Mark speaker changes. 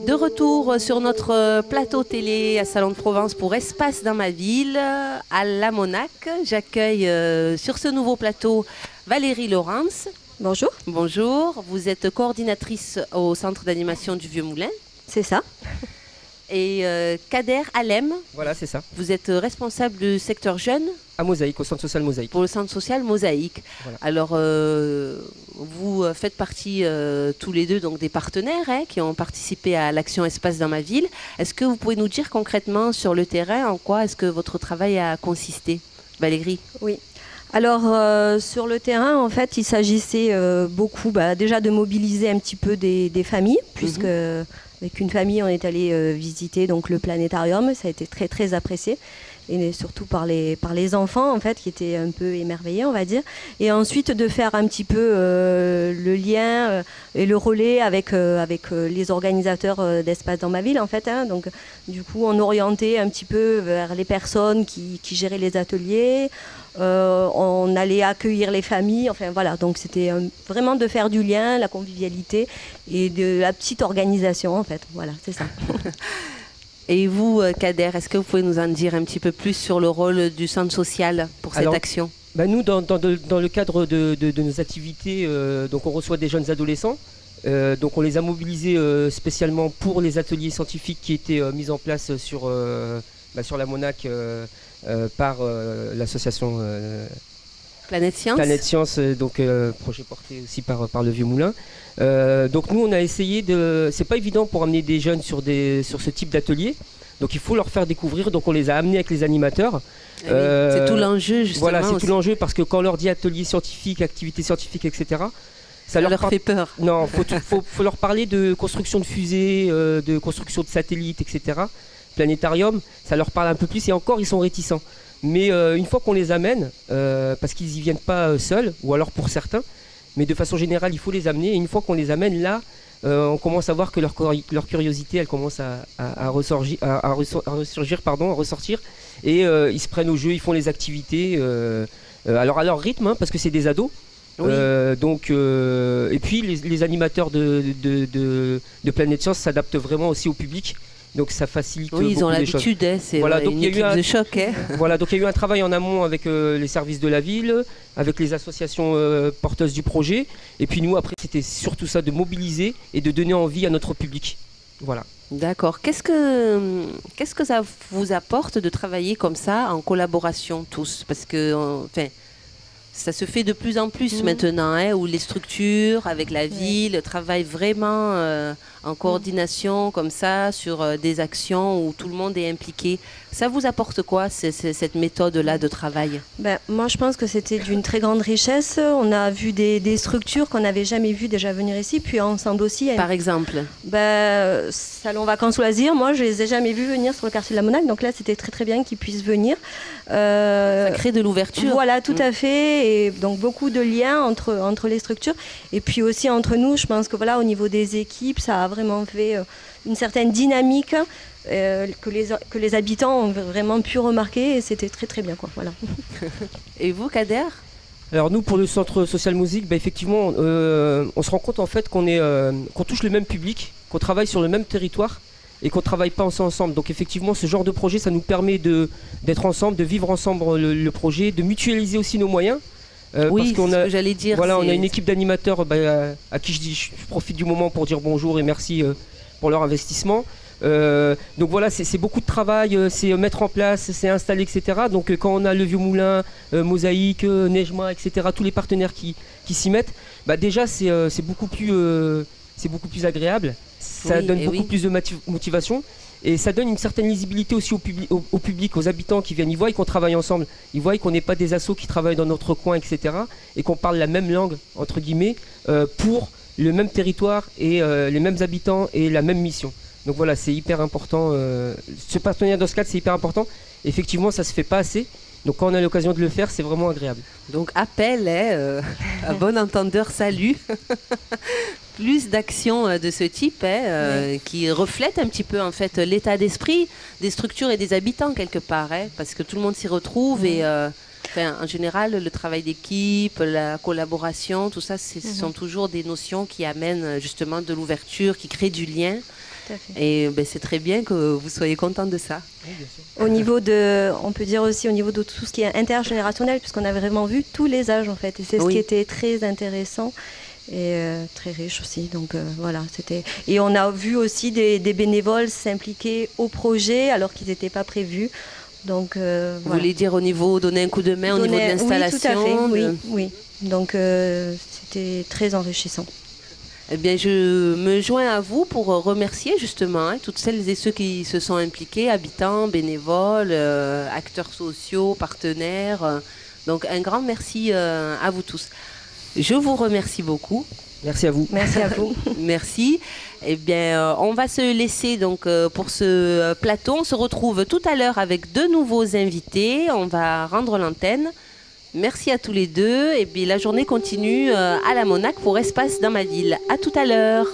Speaker 1: De retour sur notre plateau télé à Salon de Provence pour Espace dans ma ville, à La Monac. J'accueille sur ce nouveau plateau Valérie Laurence.
Speaker 2: Bonjour.
Speaker 1: Bonjour, vous êtes coordinatrice au centre d'animation du Vieux Moulin.
Speaker 2: C'est ça.
Speaker 1: Et Kader Alem.
Speaker 3: Voilà, c'est ça.
Speaker 1: Vous êtes responsable du secteur jeune
Speaker 3: à Mosaïque, au centre social Mosaïque.
Speaker 1: Pour le centre social Mosaïque. Voilà. Alors, vous faites partie tous les deux donc, des partenaires qui ont participé à l'action Espace dans ma ville. Est-ce que vous pouvez nous dire concrètement sur le terrain en quoi est-ce que votre travail a consisté, Valérie?
Speaker 2: Oui. Alors, sur le terrain, en fait, il s'agissait beaucoup déjà de mobiliser un petit peu des familles, puisque avec une famille, on est allé visiter donc, le planétarium. Ça a été très, très apprécié. Et surtout par les enfants, en fait, qui étaient un peu émerveillés, on va dire. Et ensuite, de faire un petit peu le lien et le relais avec les organisateurs d'Espace dans ma ville, en fait. Donc, du coup, on orientait un petit peu vers les personnes qui géraient les ateliers. On allait accueillir les familles. Enfin, voilà. Donc, c'était vraiment de faire du lien, la convivialité et de la petite organisation, en fait. Voilà, c'est ça.
Speaker 1: Et vous, Kader, est-ce que vous pouvez nous en dire un petit peu plus sur le rôle du centre social pour cette action?
Speaker 3: Nous, dans le cadre de nos activités, donc on reçoit des jeunes adolescents. Donc on les a mobilisés spécialement pour les ateliers scientifiques qui étaient mis en place sur la Monac par l'association
Speaker 1: Planète Science.
Speaker 3: Planète Science, donc projet porté aussi par le Vieux Moulin. Donc nous on a essayé c'est pas évident pour amener des jeunes sur ce type d'atelier, donc il faut leur faire découvrir, donc on les a amenés avec les animateurs.
Speaker 1: C'est tout l'enjeu justement.
Speaker 3: Voilà, c'est tout l'enjeu parce que quand on leur dit atelier scientifique, activité scientifique, etc.
Speaker 1: Ça leur fait peur.
Speaker 3: Non, faut leur parler de construction de fusées, de construction de satellites, etc. Planétarium, ça leur parle un peu plus et encore ils sont réticents. Mais une fois qu'on les amène, parce qu'ils n'y viennent pas seuls, ou alors pour certains, mais de façon générale, il faut les amener. Et une fois qu'on les amène là, on commence à voir que leur curiosité, elle commence à ressortir. Et ils se prennent au jeu, ils font les activités. Alors à leur rythme, parce que c'est des ados. Oui. Et puis les animateurs de Planète Science s'adaptent vraiment aussi au public. Donc ça facilite beaucoup les choses.
Speaker 1: Oui, ils ont l'habitude, c'est
Speaker 3: voilà,
Speaker 1: une équipe de choc.
Speaker 3: Voilà, donc il y a eu un travail en amont avec les services de la ville, avec les associations porteuses du projet. Et puis nous, après, c'était surtout ça, de mobiliser et de donner envie à notre public. Voilà.
Speaker 1: D'accord. Qu'est-ce que ça vous apporte de travailler comme ça, en collaboration tous? Parce que, ça se fait de plus en plus maintenant, où les structures avec la ville travaillent vraiment en coordination comme ça sur des actions où tout le monde est impliqué. Ça vous apporte quoi, cette méthode-là de travail?
Speaker 2: Moi, je pense que c'était d'une très grande richesse. On a vu des structures qu'on n'avait jamais vues déjà venir ici, puis ensemble aussi.
Speaker 1: Par exemple
Speaker 2: Salon Vacances Loisirs, moi, je les ai jamais vus venir sur le quartier de la Monac, donc là, c'était très très bien qu'ils puissent venir.
Speaker 1: Ça crée de l'ouverture.
Speaker 2: Voilà, tout à fait. Et donc beaucoup de liens entre les structures. Et puis aussi entre nous, je pense que voilà, au niveau des équipes, ça a vraiment fait une certaine dynamique que les habitants ont vraiment pu remarquer. Et c'était très très bien, quoi. Voilà.
Speaker 1: Et vous, Kader?
Speaker 3: Alors nous, pour le centre social Mosaïque, effectivement, on se rend compte en fait qu'on touche le même public, qu'on travaille sur le même territoire et qu'on ne travaille pas ensemble. Donc effectivement, ce genre de projet, ça nous permet d'être ensemble, de vivre ensemble le projet, de mutualiser aussi nos moyens.
Speaker 1: Oui, c'est ce que j'allais dire.
Speaker 3: Voilà, on a une équipe d'animateurs à qui je profite du moment pour dire bonjour et merci pour leur investissement. Donc voilà, c'est beaucoup de travail, c'est mettre en place, c'est installer, etc. Donc quand on a le Vieux Moulin, Mosaïque, Nejma, etc., tous les partenaires qui s'y mettent, déjà c'est beaucoup plus agréable, ça donne beaucoup plus de motivation. Et ça donne une certaine lisibilité aussi au public, aux habitants qui viennent. Ils voient qu'on travaille ensemble. Ils voient qu'on n'est pas des assos qui travaillent dans notre coin, etc. Et qu'on parle la même langue, entre guillemets, pour le même territoire et les mêmes habitants et la même mission. Donc voilà, c'est hyper important. Ce partenariat dans ce cadre, c'est hyper important. Effectivement, ça ne se fait pas assez. Donc quand on a l'occasion de le faire, c'est vraiment agréable.
Speaker 1: Donc appel, à bon entendeur, salut. Plus d'actions de ce type qui reflètent un petit peu en fait l'état d'esprit des structures et des habitants quelque part, parce que tout le monde s'y retrouve et Enfin, en général, le travail d'équipe, la collaboration, tout ça, ce sont toujours des notions qui amènent justement de l'ouverture, qui créent du lien. Et ben, c'est très bien que vous soyez content de ça.
Speaker 3: Oui, bien sûr.
Speaker 2: Au niveau de, on peut dire aussi au niveau de tout ce qui est intergénérationnel, puisqu'on a vraiment vu tous les âges en fait. Et c'est ce qui était très intéressant et très riche aussi. Donc voilà, c'était. Et on a vu aussi des bénévoles s'impliquer au projet alors qu'ils n'étaient pas prévus. Donc,
Speaker 1: vous voulez dire au niveau, donner un coup de main au niveau de l'installation?
Speaker 2: Oui, tout à fait, oui. Donc c'était très enrichissant.
Speaker 1: Eh bien, je me joins à vous pour remercier justement toutes celles et ceux qui se sont impliqués, habitants, bénévoles, acteurs sociaux, partenaires. Donc un grand merci à vous tous. Je vous remercie beaucoup.
Speaker 3: Merci à vous.
Speaker 2: Merci à vous.
Speaker 1: Merci. Eh bien, on va se laisser donc pour ce plateau. On se retrouve tout à l'heure avec de nouveaux invités. On va rendre l'antenne. Merci à tous les deux. Et bien, la journée continue à la Monac pour Espace dans ma ville. À tout à l'heure.